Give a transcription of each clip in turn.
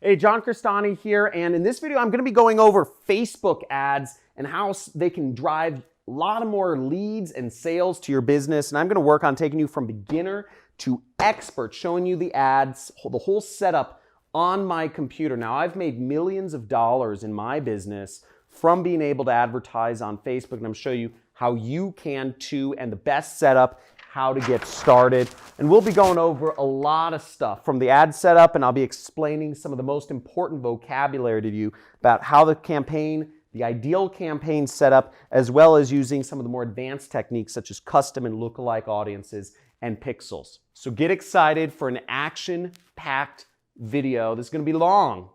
Hey, John Crestani here, and in this video I'm going to be going over Facebook ads and how they can drive a lot of more leads and sales to your business. And I'm going to work on taking you from beginner to expert, showing you the ads, the whole setup on my computer. Now, I've made millions of dollars in my business from being able to advertise on Facebook, and I'm going to show you how you can too, and the best setup, how to get started. And we'll be going over a lot of stuff from the ad setup, and I'll be explaining some of the most important vocabulary to you about how the campaign, the ideal campaign setup, as well as using some of the more advanced techniques such as custom and lookalike audiences and pixels. So get excited for an action-packed video. This is going to be long,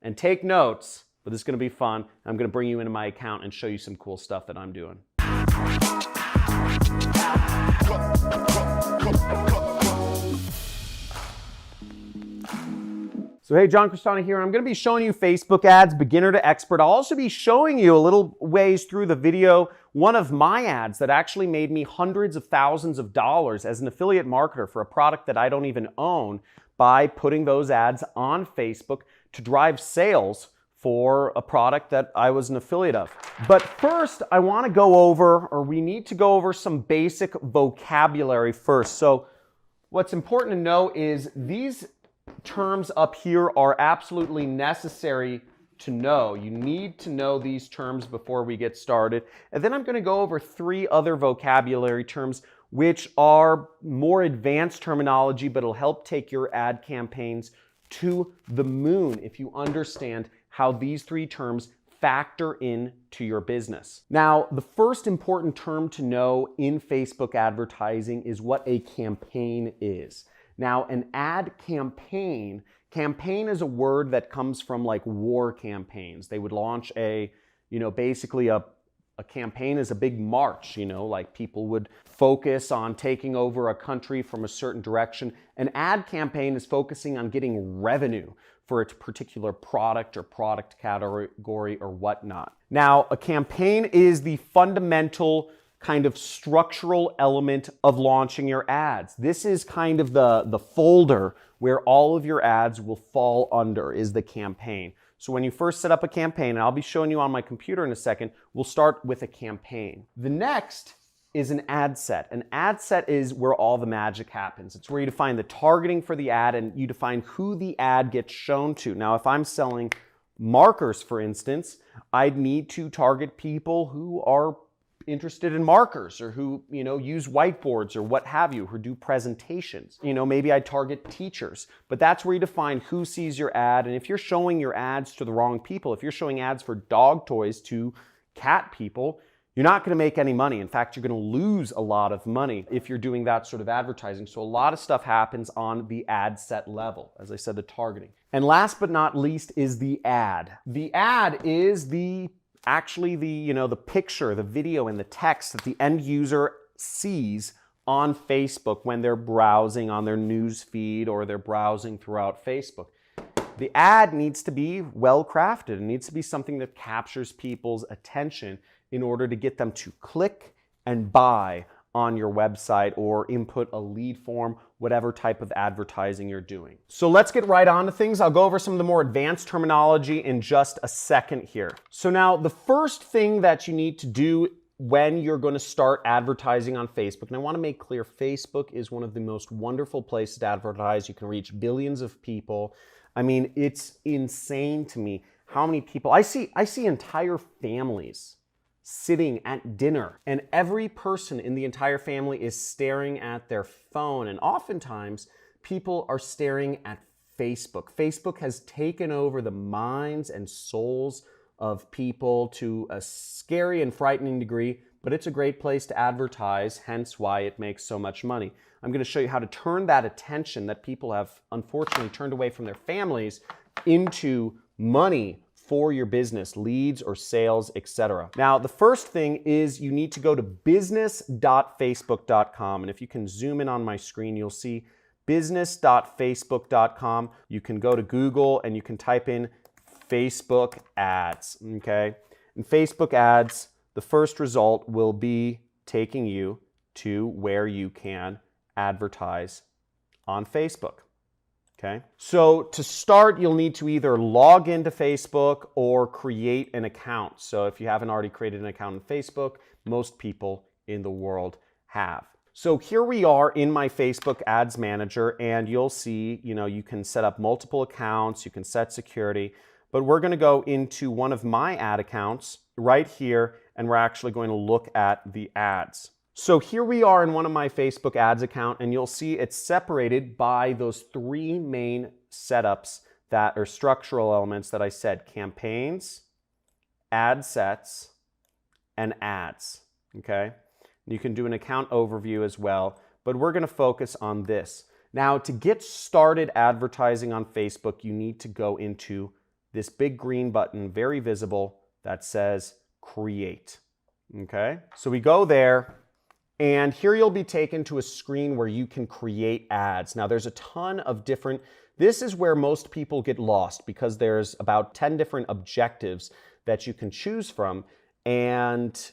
and take notes, but this is going to be fun. I'm going to bring you into my account and show you some cool stuff that I'm doing. So hey, John Crestani here. I'm going to be showing you Facebook ads, beginner to expert. I'll also be showing you a little ways through the video one of my ads that actually made me hundreds of thousands of dollars as an affiliate marketer for a product that I don't even own by putting those ads on Facebook to drive sales for a product that I was an affiliate of. But first, I want to go over, or we need to go over some basic vocabulary first. So what's important to know is these terms up here are absolutely necessary to know. You need to know these terms before we get started. And then I'm going to go over 3 other vocabulary terms which are more advanced terminology, but it'll help take your ad campaigns to the moon if you understand how these 3 terms factor into your business. Now, the first important term to know in Facebook advertising is what a campaign is. Now, an ad campaign is a word that comes from like war campaigns. They would launch basically a campaign is a big march, like people would focus on taking over a country from a certain direction. An ad campaign is focusing on getting revenue for a particular product or product category or whatnot. Now, a campaign is the fundamental kind of structural element of launching your ads. This is kind of the folder where all of your ads will fall under, is the campaign. So when you first set up a campaign, and I'll be showing you on my computer in a second, we'll start with a campaign. The next is an ad set. An ad set is where all the magic happens. It's where you define the targeting for the ad and you define who the ad gets shown to. Now, if I'm selling markers, for instance, I'd need to target people who are interested in markers or who, use whiteboards or what have you, who do presentations. Maybe I target teachers, but that's where you define who sees your ad. And if you're showing your ads to the wrong people, if you're showing ads for dog toys to cat people, you're not going to make any money. In fact, you're going to lose a lot of money if you're doing that sort of advertising. So a lot of stuff happens on the ad set level, as I said, the targeting. And last but not least is the ad. The ad is the picture, the video, and the text that the end user sees on Facebook when they're browsing on their news feed or they're browsing throughout Facebook. The ad needs to be well crafted. It needs to be something that captures people's attention in order to get them to click and buy on your website or input a lead form, whatever type of advertising you're doing. So let's get right on to things. I'll go over some of the more advanced terminology in just a second here. So now the first thing that you need to do when you're going to start advertising on Facebook, and I want to make clear, Facebook is one of the most wonderful places to advertise. You can reach billions of people. I mean, it's insane to me how many people, I see entire families sitting at dinner, and every person in the entire family is staring at their phone, and oftentimes people are staring at Facebook. Facebook has taken over the minds and souls of people to a scary and frightening degree, but it's a great place to advertise, hence why it makes so much money. I'm going to show you how to turn that attention that people have unfortunately turned away from their families into money for your business, leads or sales, etc. Now, the first thing is you need to go to business.facebook.com. And if you can zoom in on my screen, you'll see business.facebook.com. You can go to Google and you can type in Facebook ads, okay? In Facebook ads, the first result will be taking you to where you can advertise on Facebook. Okay, so to start, you'll need to either log into Facebook or create an account. So if you haven't already created an account on Facebook, most people in the world have. So here we are in my Facebook Ads Manager, and you'll see, you can set up multiple accounts, you can set security, but we're going to go into one of my ad accounts right here, and we're actually going to look at the ads. So here we are in one of my Facebook ads account, and you'll see it's separated by those three main setups that are structural elements that I said: campaigns, ad sets, and ads. Okay, you can do an account overview as well, but we're going to focus on this. Now, to get started advertising on Facebook, you need to go into this big green button, very visible, that says create. Okay, so we go there. And here you'll be taken to a screen where you can create ads. Now there's a ton of different, this is where most people get lost because there's about 10 different objectives that you can choose from. And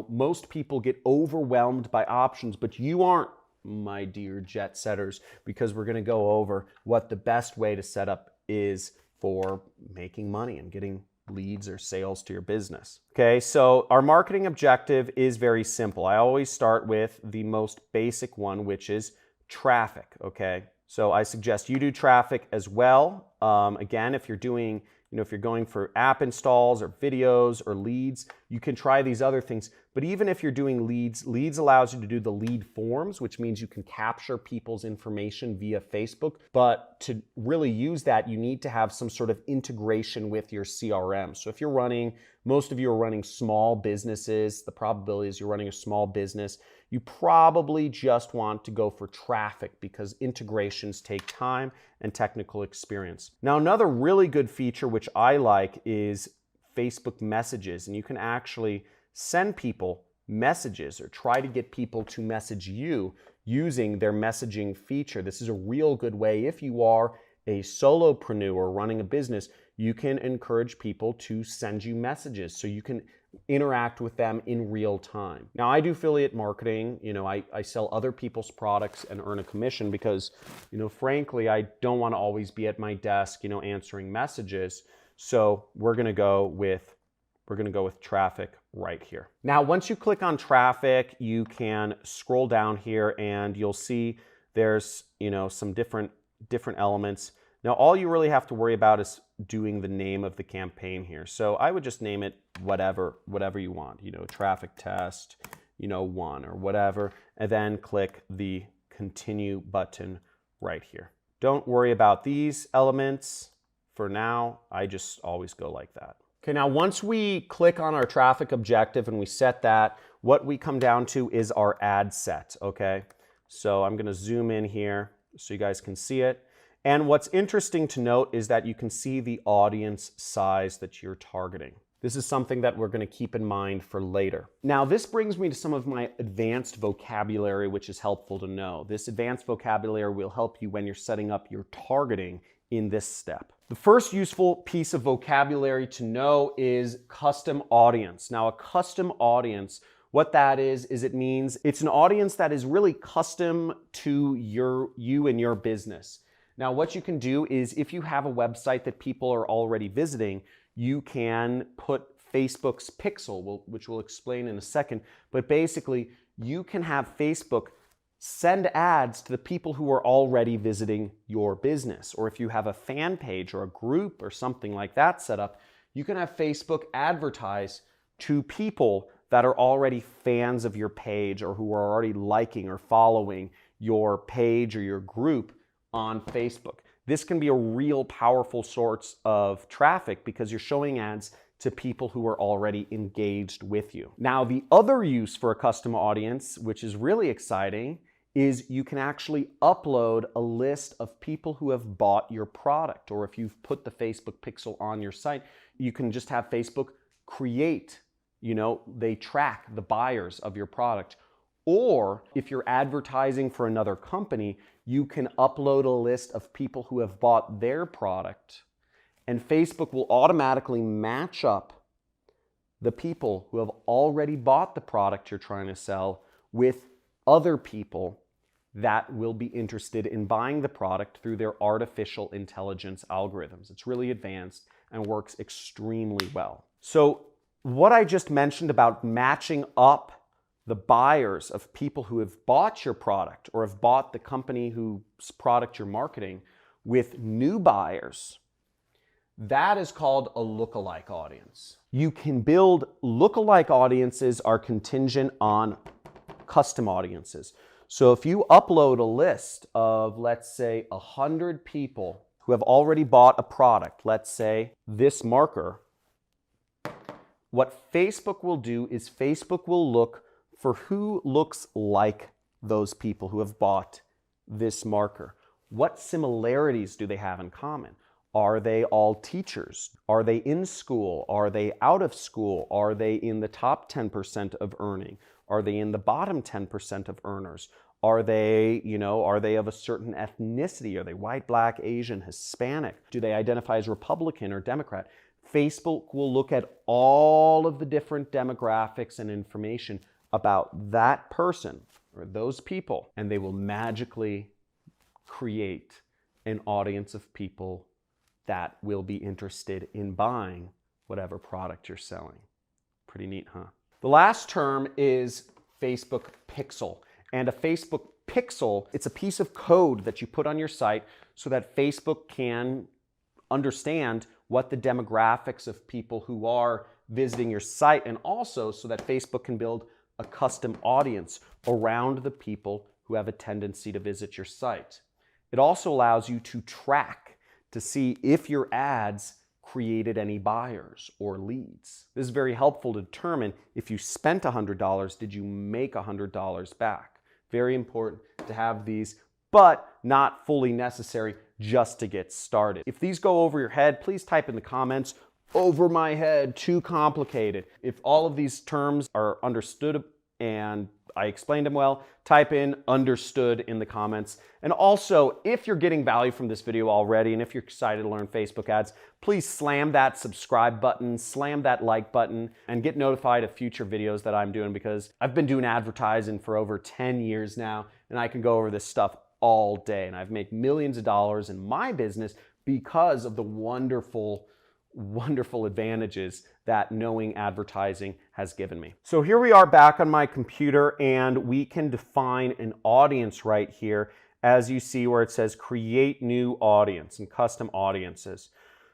most people get overwhelmed by options, but you aren't, my dear jet setters, because we're gonna go over what the best way to set up is for making money and getting leads or sales to your business. Okay, so our marketing objective is very simple. I always start with the most basic one, which is traffic. Okay, so I suggest you do traffic as well. Again, if you're doing, if you're going for app installs or videos or leads, you can try these other things. But even if you're doing leads allows you to do the lead forms, which means you can capture people's information via Facebook. But to really use that, you need to have some sort of integration with your CRM. So if you're running, most of you are running small businesses, the probability is you're running a small business, you probably just want to go for traffic because integrations take time and technical experience. Now, another really good feature which I like is Facebook messages, and you can actually send people messages or try to get people to message you using their messaging feature. This is a real good way. If you are a solopreneur running a business, you can encourage people to send you messages so you can interact with them in real time. Now, I do affiliate marketing. I sell other people's products and earn a commission because, frankly, I don't want to always be at my desk, answering messages. So we're going to go with traffic right here. Now, once you click on traffic, you can scroll down here and you'll see there's, some different elements. Now, all you really have to worry about is doing the name of the campaign here. So I would just name it whatever you want, traffic test, 1 or whatever, and then click the continue button right here. Don't worry about these elements. For now, I just always go like that. Okay, now once we click on our traffic objective and we set that, what we come down to is our ad set, okay? So I'm gonna zoom in here so you guys can see it. And what's interesting to note is that you can see the audience size that you're targeting. This is something that we're going to keep in mind for later. Now, this brings me to some of my advanced vocabulary, which is helpful to know. This advanced vocabulary will help you when you're setting up your targeting in this step. The first useful piece of vocabulary to know is custom audience. Now, a custom audience, what that is it means it's an audience that is really custom to you and your business. Now, what you can do is if you have a website that people are already visiting, you can put Facebook's pixel, which we'll explain in a second, but basically you can have Facebook send ads to the people who are already visiting your business. Or if you have a fan page or a group or something like that set up, you can have Facebook advertise to people that are already fans of your page or who are already liking or following your page or your group on Facebook. This can be a real powerful source of traffic because you're showing ads to people who are already engaged with you. Now, the other use for a custom audience, which is really exciting, is you can actually upload a list of people who have bought your product. Or if you've put the Facebook pixel on your site, you can just have Facebook create, they track the buyers of your product. Or if you're advertising for another company, you can upload a list of people who have bought their product, and Facebook will automatically match up the people who have already bought the product you're trying to sell with other people that will be interested in buying the product through their artificial intelligence algorithms. It's really advanced and works extremely well. So what I just mentioned about matching up the buyers of people who have bought your product or have bought the company whose product you're marketing with new buyers, that is called a lookalike audience. You can build lookalike audiences are contingent on custom audiences. So if you upload a list of, let's say, 100 people who have already bought a product, let's say this marker, what Facebook will do is Facebook will look for who looks like those people who have bought this marker. What similarities do they have in common? Are they all teachers? Are they in school? Are they out of school? Are they in the top 10% of earning? Are they in the bottom 10% of earners? Are they, are they of a certain ethnicity? Are they white, black, Asian, Hispanic? Do they identify as Republican or Democrat? Facebook will look at all of the different demographics and information about that person or those people, and they will magically create an audience of people that will be interested in buying whatever product you're selling. Pretty neat, huh? The last term is Facebook Pixel. And a Facebook Pixel, it's a piece of code that you put on your site so that Facebook can understand what the demographics of people who are visiting your site, and also so that Facebook can build a custom audience around the people who have a tendency to visit your site. It also allows you to track to see if your ads created any buyers or leads. This is very helpful to determine if you spent $100, did you make $100 back? Very important to have these, but not fully necessary just to get started. If these go over your head, please type in the comments, over my head, too complicated. If all of these terms are understood and I explained them well, type in understood in the comments. And also, if you're getting value from this video already, and if you're excited to learn Facebook ads, please slam that subscribe button, slam that like button, and get notified of future videos that I'm doing, because I've been doing advertising for over 10 years now, and I can go over this stuff all day. And I've made millions of dollars in my business because of the wonderful advantages that knowing advertising has given me. So here we are back on my computer, and we can define an audience right here, as you see where it says create new audience and custom audiences.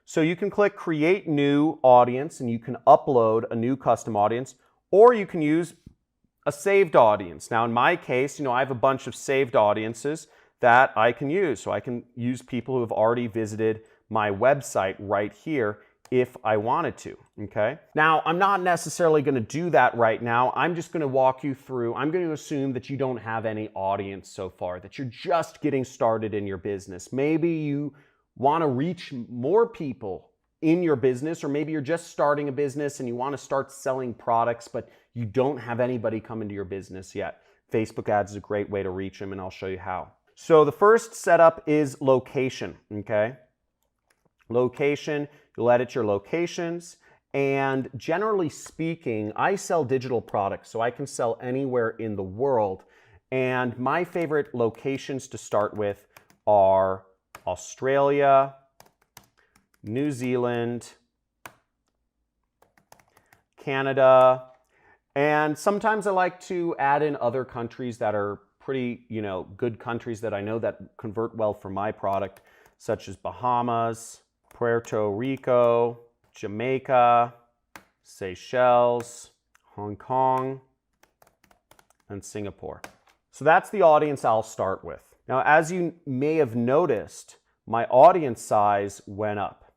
So you can click create new audience and you can upload a new custom audience, or you can use a saved audience. Now in my case, I have a bunch of saved audiences that I can use. So I can use people who have already visited my website right here if I wanted to, okay? Now, I'm not necessarily gonna do that right now. I'm just gonna walk you through. I'm gonna assume that you don't have any audience so far, that you're just getting started in your business. Maybe you wanna reach more people in your business, or maybe you're just starting a business and you wanna start selling products, but you don't have anybody come into your business yet. Facebook ads is a great way to reach them, and I'll show you how. So the first setup is location, okay? Location, you'll edit your locations, and generally speaking, I sell digital products, so I can sell anywhere in the world, and my favorite locations to start with are Australia, New Zealand, Canada, and sometimes I like to add in other countries that are pretty, good countries that I know that convert well for my product, such as Bahamas, Puerto Rico, Jamaica, Seychelles, Hong Kong, and Singapore. So that's the audience I'll start with. Now, as you may have noticed, my audience size went up.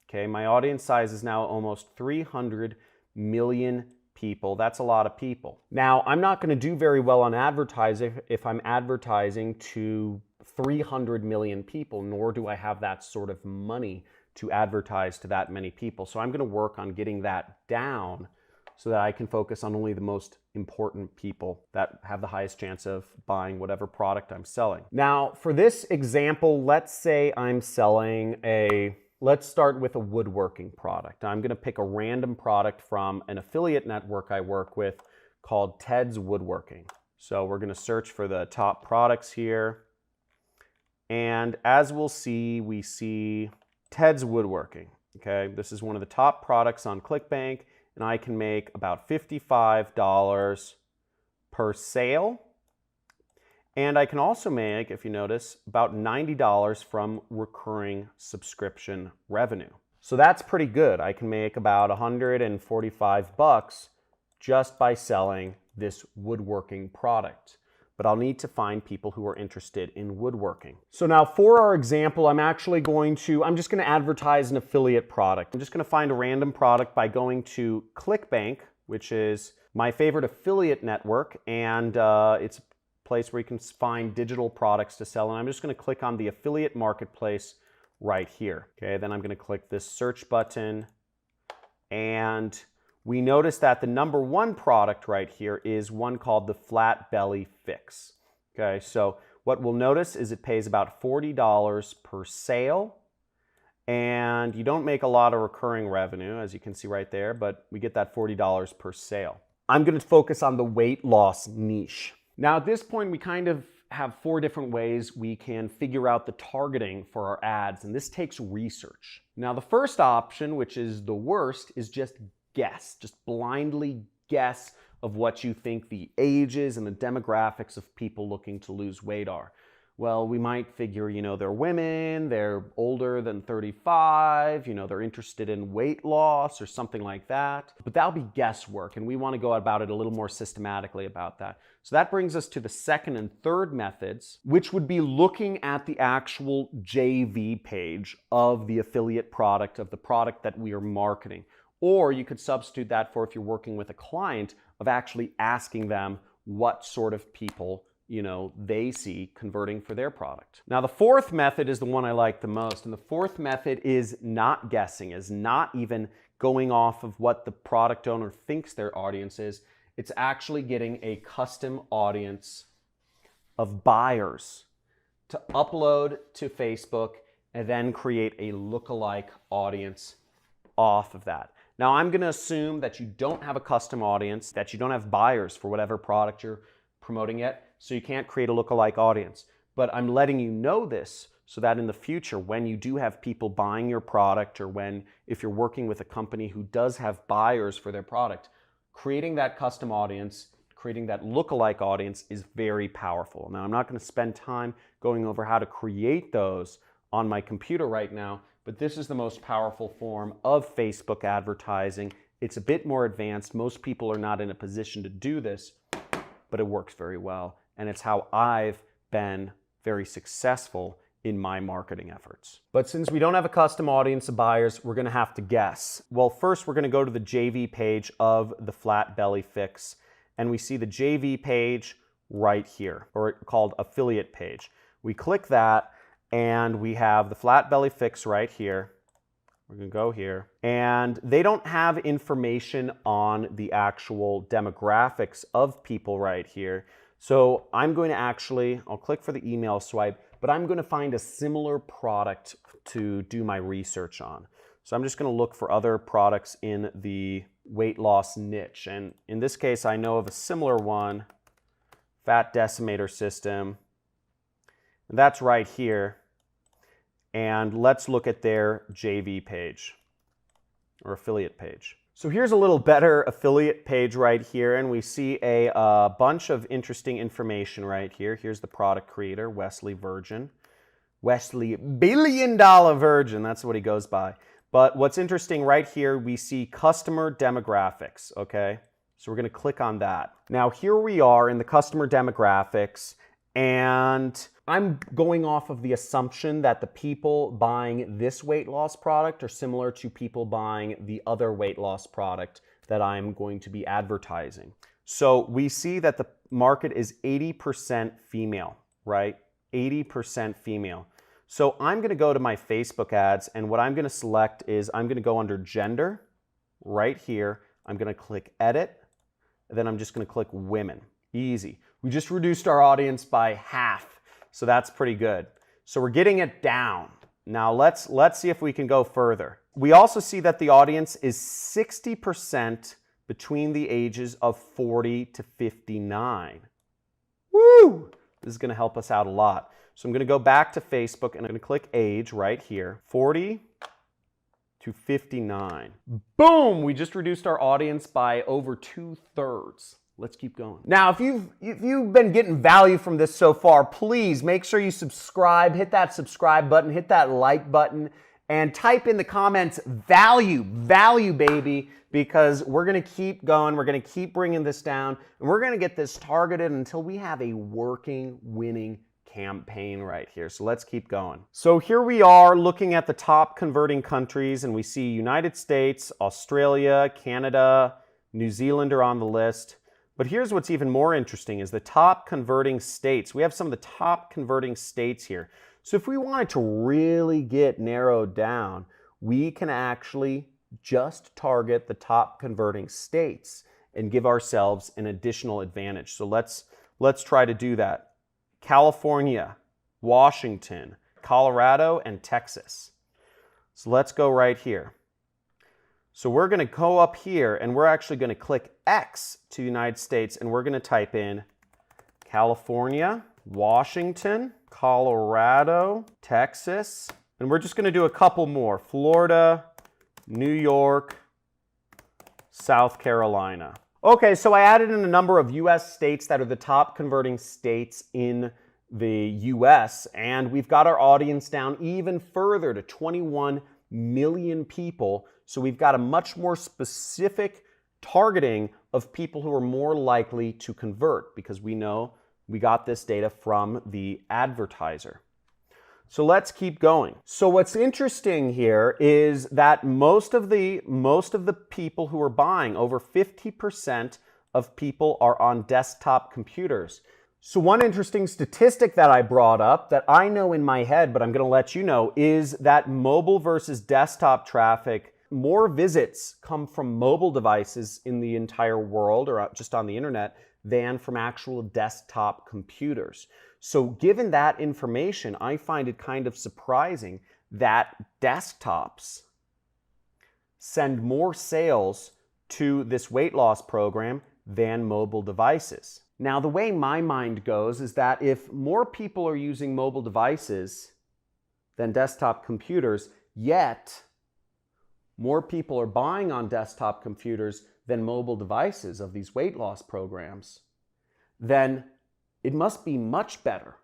Okay, my audience size is now almost 300 million people. That's a lot of people. Now, I'm not going to do very well on advertising if I'm advertising to 300 million people, nor do I have that sort of money to advertise to that many people. So I'm going to work on getting that down so that I can focus on only the most important people that have the highest chance of buying whatever product I'm selling. Now, for this example, let's say I'm selling let's start with a woodworking product. I'm going to pick a random product from an affiliate network I work with called Ted's Woodworking. So we're going to search for the top products here. And as we'll see, we see Ted's Woodworking. Okay, this is one of the top products on ClickBank, and I can make about $55 per sale. And I can also make, if you notice, about $90 from recurring subscription revenue. So that's pretty good. I can make about 145 bucks just by selling this woodworking product. But I'll need to find people who are interested in woodworking. So now for our example, I'm just going to advertise an affiliate product. I'm just going to find a random product by going to ClickBank, which is my favorite affiliate network, and it's a place where you can find digital products to sell. And I'm just going to click on the affiliate marketplace right here. Okay, then I'm going to click this search button, and we notice that the number one product right here is one called the Flat Belly Fix. Okay, so what we'll notice is it pays about $40 per sale, and you don't make a lot of recurring revenue, as you can see right there, but we get that $40 per sale. I'm going to focus on the weight loss niche. Now at this point, we kind of have 4 different ways we can figure out the targeting for our ads, and this takes research. Now the first option, which is the worst, is just blindly guess of what you think the ages and the demographics of people looking to lose weight are. Well, we might figure, they're women, they're older than 35, they're interested in weight loss or something like that. But that'll be guesswork, and we want to go about it a little more systematically about that. So that brings us to the second and third methods, which would be looking at the actual JV page of the affiliate product, of the product that we are marketing. Or you could substitute that for, if you're working with a client, of actually asking them what sort of people they see converting for their product. Now the fourth method is the one I like the most, and the fourth method is not guessing, is not even going off of what the product owner thinks their audience is. It's actually getting a custom audience of buyers to upload to Facebook and then create a lookalike audience off of that. Now I'm going to assume that you don't have a custom audience, that you don't have buyers for whatever product you're promoting yet, so you can't create a lookalike audience. But I'm letting you know this so that in the future, when you do have people buying your product, or if you're working with a company who does have buyers for their product, creating that custom audience, creating that lookalike audience is very powerful. Now I'm not going to spend time going over how to create those on my computer right now, but this is the most powerful form of Facebook advertising. It's a bit more advanced. Most people are not in a position to do this, but it works very well. And it's how I've been very successful in my marketing efforts. But since we don't have a custom audience of buyers, we're going to have to guess. Well, first we're going to go to the JV page of the Flat Belly Fix, and we see the JV page right here, or called affiliate page. We click that, and we have the Flat Belly Fix right here. We're going to go here, and they don't have information on the actual demographics of people right here. So I'm going to I'll click for the email swipe, but I'm going to find a similar product to do my research on. So I'm just going to look for other products in the weight loss niche. And in this case, I know of a similar one, Fat Decimator System. And that's right here. And let's look at their JV page or affiliate page. So here's a little better affiliate page right here, and we see a bunch of interesting information right here. Here's the product creator, Wesley Virgin. Wesley $1 billion Virgin, that's what he goes by. But what's interesting right here, we see customer demographics, okay? So we're gonna click on that. Now here we are in the customer demographics, and I'm going off of the assumption that the people buying this weight loss product are similar to people buying the other weight loss product that I'm going to be advertising. So we see that the market is 80% female, right? 80% female. So I'm going to go to my Facebook ads, and what I'm going to select is I'm going to go under gender right here. I'm going to click edit, and then I'm just going to click women. Easy. We just reduced our audience by half. So that's pretty good. So we're getting it down. Now let's see if we can go further. We also see that the audience is 60% between the ages of 40 to 59. Woo! This is going to help us out a lot. So I'm going to go back to Facebook and I'm going to click age right here, 40 to 59. Boom! We just reduced our audience by over 2/3. Let's keep going. Now, if you've been getting value from this so far, please make sure you subscribe, hit that subscribe button, hit that like button, and type in the comments value, baby, because we're going to keep going. We're going to keep bringing this down, and we're going to get this targeted until we have a working, winning campaign right here. So let's keep going. So here we are looking at the top converting countries, and we see United States, Australia, Canada, New Zealand are on the list. But here's what's even more interesting is the top converting states. We have some of the top converting states here. So if we wanted to really get narrowed down, we can actually just target the top converting states and give ourselves an additional advantage. So let's try to do that. California, Washington, Colorado, and Texas. So let's go right here. So we're going to go up here and we're actually going to click X to United States and we're going to type in California, Washington, Colorado, Texas, and we're just going to do a couple more. Florida, New York, South Carolina. Okay, so I added in a number of US states that are the top converting states in the US, and we've got our audience down even further to 21 million people. So we've got a much more specific targeting of people who are more likely to convert because we know we got this data from the advertiser. So let's keep going. So what's interesting here is that most of the people who are buying, over 50% of people are on desktop computers. So one interesting statistic that I brought up that I know in my head, but I'm going to let you know, is that mobile versus desktop traffic, more visits come from mobile devices in the entire world or just on the internet than from actual desktop computers. So given that information, I find it kind of surprising that desktops send more sales to this weight loss program than mobile devices. Now, the way my mind goes is that if more people are using mobile devices than desktop computers, yet more people are buying on desktop computers than mobile devices of these weight loss programs, then it must be much better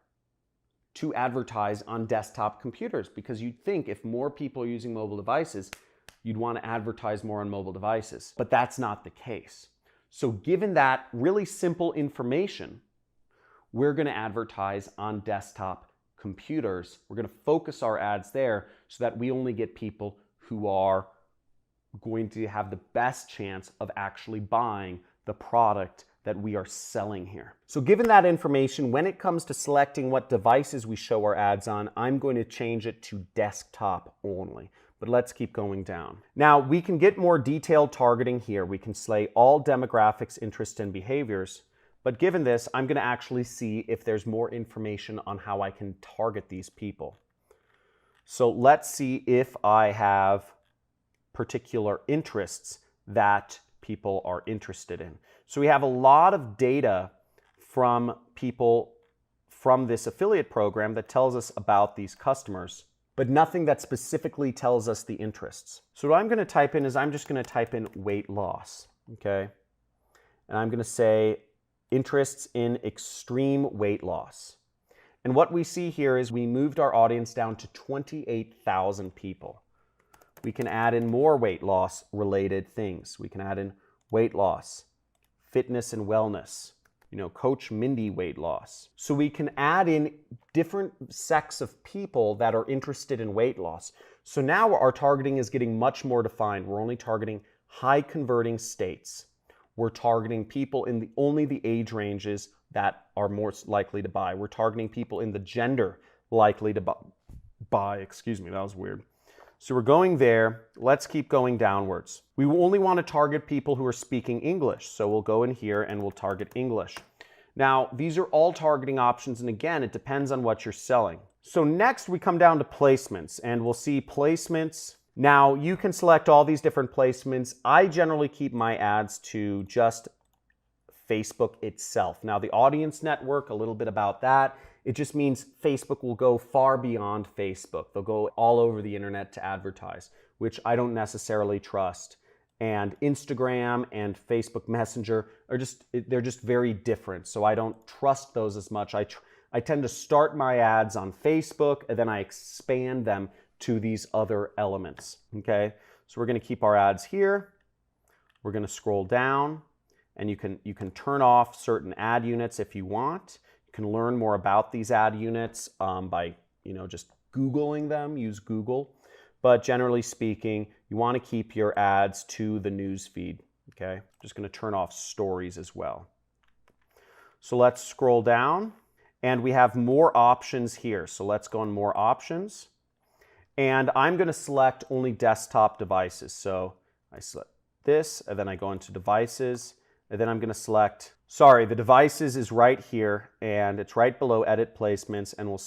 to advertise on desktop computers, because you'd think if more people are using mobile devices, you'd want to advertise more on mobile devices. But that's not the case. So given that really simple information, we're going to advertise on desktop computers. We're going to focus our ads there so that we only get people who are going to have the best chance of actually buying the product that we are selling here. So given that information, when it comes to selecting what devices we show our ads on, I'm going to change it to desktop only. But let's keep going down. Now, we can get more detailed targeting here. We can say all demographics, interests, and behaviors. But given this, I'm going to actually see if there's more information on how I can target these people. So let's see if I have particular interests that people are interested in. So we have a lot of data from people from this affiliate program that tells us about these customers, but nothing that specifically tells us the interests. So what I'm going to type in is I'm just going to type in weight loss, okay? And I'm going to say interests in extreme weight loss. And what we see here is we moved our audience down to 28,000 people. We can add in more weight loss related things. We can add in weight loss, fitness and wellness, Coach Mindy weight loss. So we can add in different sects of people that are interested in weight loss. So now our targeting is getting much more defined. We're only targeting high converting states. We're targeting people in only the age ranges that are most likely to buy. We're targeting people in the gender likely to buy. Excuse me, that was weird. So we're going there. Let's keep going downwards. We only want to target people who are speaking English. So we'll go in here and we'll target English. Now, these are all targeting options. And again, it depends on what you're selling. So next we come down to placements and we'll see placements. Now you can select all these different placements. I generally keep my ads to just Facebook itself. Now, the audience network, a little bit about that. It just means Facebook will go far beyond Facebook. They'll go all over the internet to advertise, which I don't necessarily trust. And Instagram and Facebook Messenger are they're just very different. So I don't trust those as much. I tend to start my ads on Facebook and then I expand them to these other elements, okay? So we're gonna keep our ads here. We're gonna scroll down and you can turn off certain ad units if you want. You can learn more about these ad units by just Googling them, use Google. But generally speaking, you want to keep your ads to the news feed, okay? I'm just going to turn off stories as well. So let's scroll down and we have more options here. So let's go on more options. And I'm going to select only desktop devices. So I select this and then I go into devices and then I'm going to select, the devices is right here and it's right below edit placements and we'll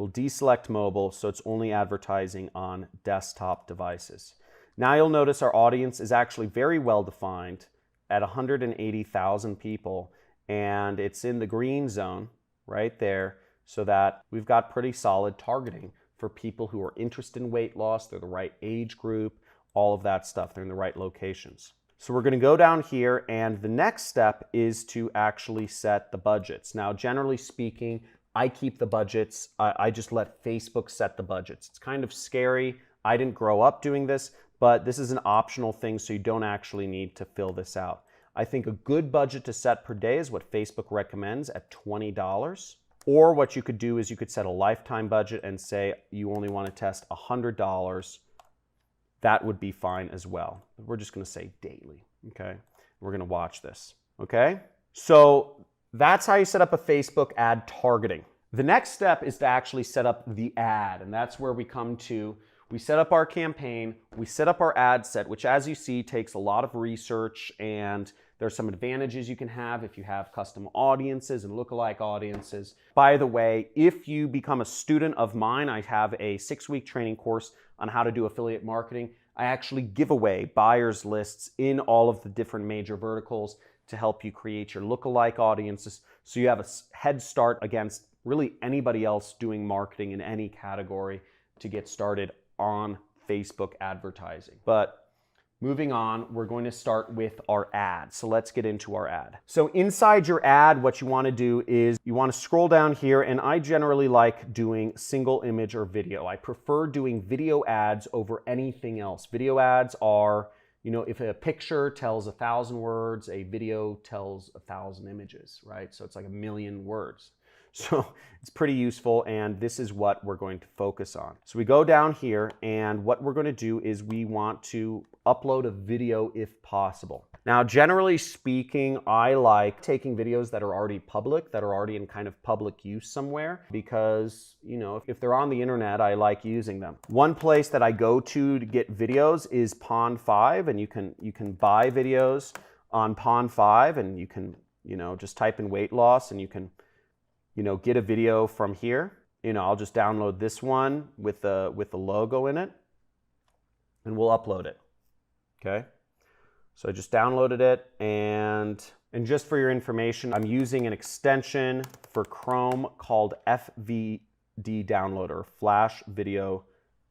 deselect mobile, so it's only advertising on desktop devices. Now you'll notice our audience is actually very well defined at 180,000 people, and it's in the green zone right there, so that we've got pretty solid targeting for people who are interested in weight loss. They're the right age group, all of that stuff. They're in the right locations. So we're going to go down here, and the next step is to actually set the budgets. Now, generally speaking, I keep the budgets. I just let Facebook set the budgets. It's kind of scary. I didn't grow up doing this, but this is an optional thing, so you don't actually need to fill this out. I think a good budget to set per day is what Facebook recommends at $20. Or what you could do is you could set a lifetime budget and say you only want to test $100. That would be fine as well. We're just going to say daily, okay? We're going to watch this, okay? So that's how you set up a Facebook ad targeting. The next step is to actually set up the ad, and that's where we come to, we set up our campaign, we set up our ad set, which as you see takes a lot of research, and there's some advantages you can have if you have custom audiences and lookalike audiences. By the way, if you become a student of mine, I have a 6-week training course on how to do affiliate marketing. I actually give away buyers lists in all of the different major verticals to help you create your lookalike audiences, so you have a head start against really anybody else doing marketing in any category to get started on Facebook advertising. But moving on, we're going to start with our ad. So let's get into our ad. So inside your ad, what you want to do is you want to scroll down here, and I generally like doing single image or video. I prefer doing video ads over anything else. Video ads are, if a picture tells 1,000 words, a video tells 1,000 images, right? So it's like 1,000,000 words. So it's pretty useful, and this is what we're going to focus on. So we go down here, and what we're going to do is we want to upload a video if possible. Now, generally speaking, I like taking videos that are already public, that are already in kind of public use somewhere, because, if they're on the internet, I like using them. One place that I go to get videos is Pond 5, and you can buy videos on Pond 5, and you can, just type in weight loss, and you can get a video from here. I'll just download this one with the logo in it, and we'll upload it, okay? So I just downloaded it, and just for your information, I'm using an extension for Chrome called FVD Downloader, Flash Video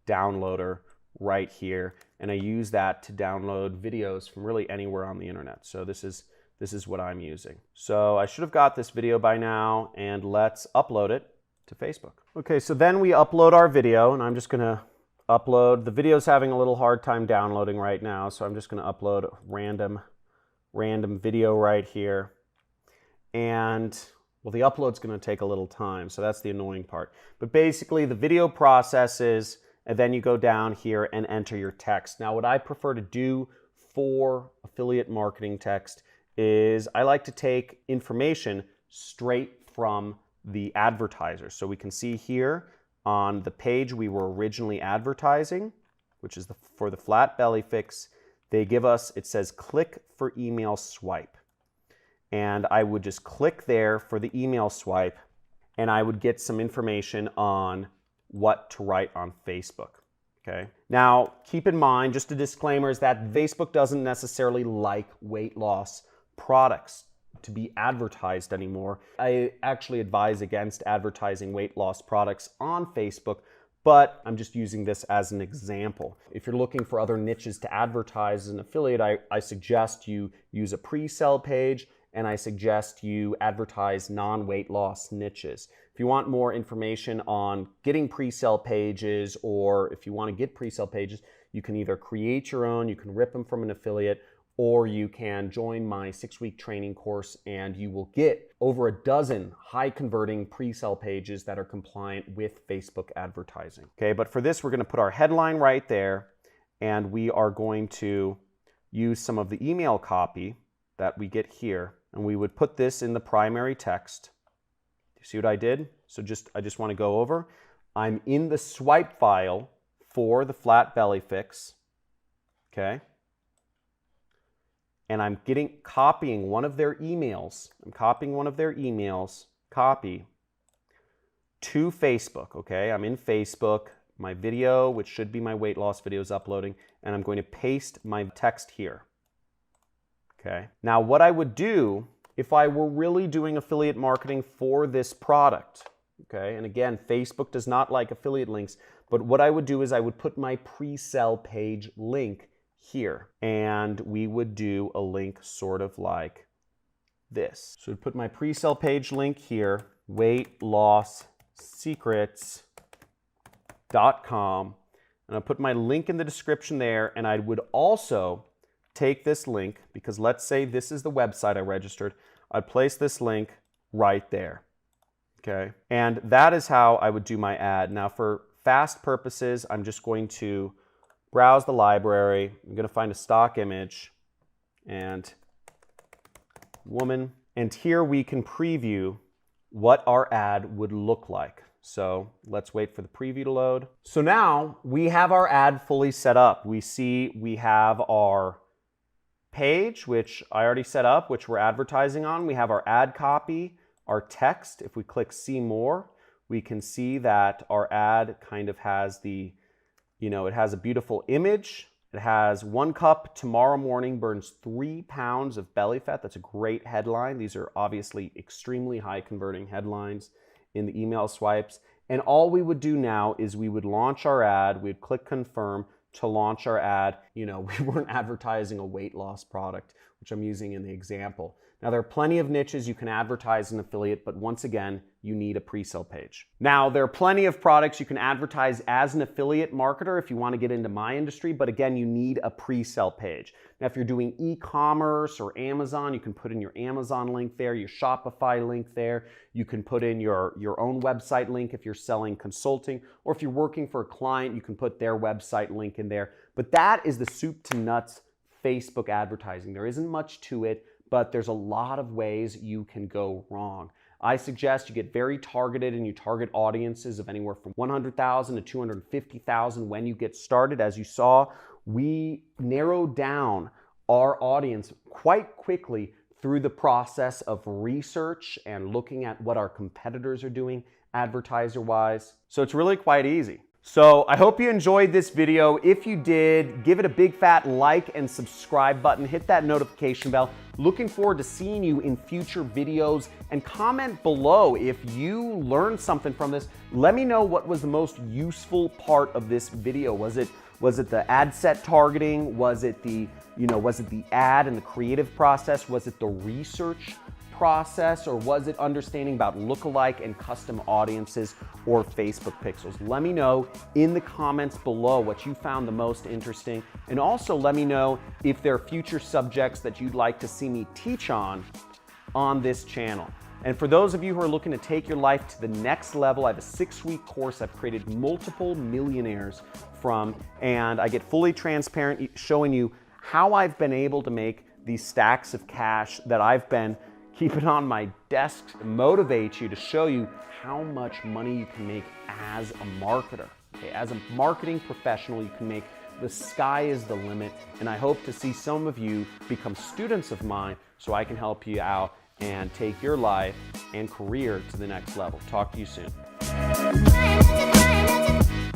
Downloader, right here, and I use that to download videos from really anywhere on the internet. So this is what I'm using. So I should have got this video by now, and let's upload it to Facebook. Okay, so then we upload our video, and I'm just gonna upload. The video's having a little hard time downloading right now, so I'm just gonna upload a random video right here. And, well, the upload's gonna take a little time, so that's the annoying part. But basically, the video processes, and then you go down here and enter your text. Now, what I prefer to do for affiliate marketing text is I like to take information straight from the advertiser. So we can see here on the page we were originally advertising, which is for the flat belly fix, they give us, it says click for email swipe. And I would just click there for the email swipe, and I would get some information on what to write on Facebook. Okay. Now, keep in mind, just a disclaimer, is that Facebook doesn't necessarily like weight loss products. to be advertised anymore. I actually advise against advertising weight loss products on Facebook, but I'm just using this as an example. If you're looking for other niches to advertise as an affiliate, I suggest you use a pre-sell page, and I suggest you advertise non-weight loss niches. If you want more information on getting pre-sell pages, or if you want to get pre-sell pages, you can either create your own, you can rip them from an affiliate, or you can join my 6-week training course and you will get over a dozen high converting pre-sell pages that are compliant with Facebook advertising. Okay, but for this, we're going to put our headline right there, and we are going to use some of the email copy that we get here, and we would put this in the primary text. You see what I did? So I just want to go over. I'm in the swipe file for the flat belly fix. Okay. And I'm copying one of their emails. I'm copying one of their emails, copy, to Facebook, okay? I'm in Facebook, my video, which should be my weight loss video, is uploading, and I'm going to paste my text here, okay? Now, what I would do if I were really doing affiliate marketing for this product, okay? And again, Facebook does not like affiliate links, but what I would do is I would put my pre-sell page link here, and we would do a link sort of like this. So I'd put my pre-sell page link here, weightlossecrets.com, and I'll put my link in the description there, and I would also take this link, because let's say this is the website I registered, I'd place this link right there, okay? And that is how I would do my ad. Now for fast purposes, I'm just going to browse the library. I'm going to find a stock image and woman. And here we can preview what our ad would look like. So let's wait for the preview to load. So now we have our ad fully set up. We see we have our page, which I already set up, which we're advertising on. We have our ad copy, our text. If we click see more, we can see that our ad kind of has the it has a beautiful image. It has 1 cup tomorrow morning burns 3 pounds of belly fat. That's a great headline. These are obviously extremely high converting headlines in the email swipes. And all we would do now is we would launch our ad. We'd click confirm to launch our ad. We weren't advertising a weight loss product, which I'm using in the example. Now, there are plenty of niches you can advertise an affiliate, but once again, you need a pre-sale page. Now, there are plenty of products you can advertise as an affiliate marketer if you want to get into my industry, but again, you need a pre-sale page. Now, if you're doing e-commerce or Amazon, you can put in your Amazon link there, your Shopify link there. You can put in your own website link if you're selling consulting, or if you're working for a client, you can put their website link in there. But that is the soup to nuts Facebook advertising. There isn't much to it, but there's a lot of ways you can go wrong. I suggest you get very targeted and you target audiences of anywhere from 100,000 to 250,000 when you get started. As you saw, we narrowed down our audience quite quickly through the process of research and looking at what our competitors are doing advertiser-wise. So it's really quite easy. So I hope you enjoyed this video. If you did, give it a big fat like and subscribe button. Hit that notification bell. Looking forward to seeing you in future videos, and comment below if you learned something from this. Let me know what was the most useful part of this video. Was it the ad set targeting? Was it the ad and the creative process? Was it the research process, or was it understanding about lookalike and custom audiences or Facebook pixels? Let me know in the comments below what you found the most interesting, and also let me know if there are future subjects that you'd like to see me teach on this channel. And for those of you who are looking to take your life to the next level, I have a 6-week course I've created multiple millionaires from, and I get fully transparent showing you how I've been able to make these stacks of cash that I've been keeping on my desk to motivate you, to show you how much money you can make as a marketer. Okay, as a marketing professional, you can make, the sky is the limit, and I hope to see some of you become students of mine so I can help you out and take your life and career to the next level. Talk to you soon.